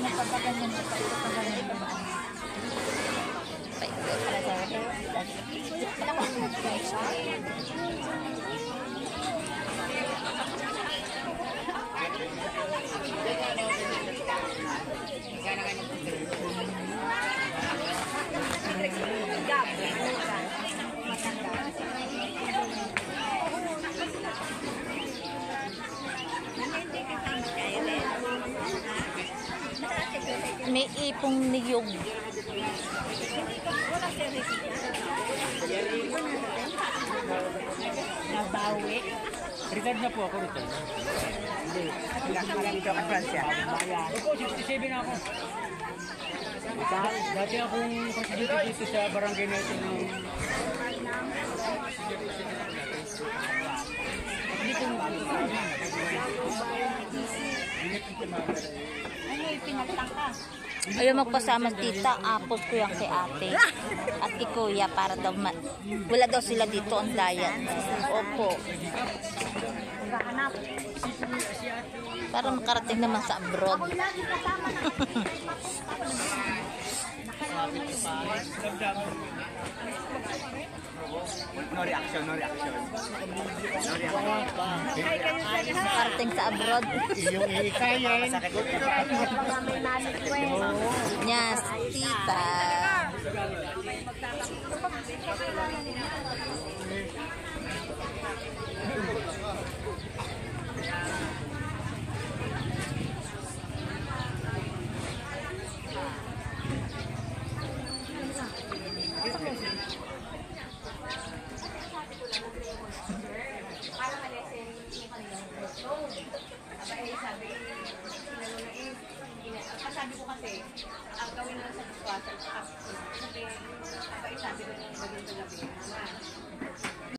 magpapaganyan mo pa ito paganyan mo. Paikot. Alam mo, mag-guys ha? May ipong niyog. Nabawi. Regard na po ako rito. Hindi. Marami dito ka Francia. Opo, 67 na ako. Dati akong contributor dito sa barangay na ito ng... Hindi ko Ano yung pinagtang ka? Ayaw magpasama tita, apos ko yan kay ate. At kay kuya para daw wala daw sila dito ang diet. Opo. Naghahanap. Para makarating naman sa abroad. Ako lagi kasama na. No reaction, no reaction. No reaction. Nakay kayo sa lahat. Makarating sa abroad. yung ikayin. Baka may nalit ko eh. Yes, tita. Sabi ko kasi, ang gawin lang sa diswasal, sabi ko ng gagawin sa gabi,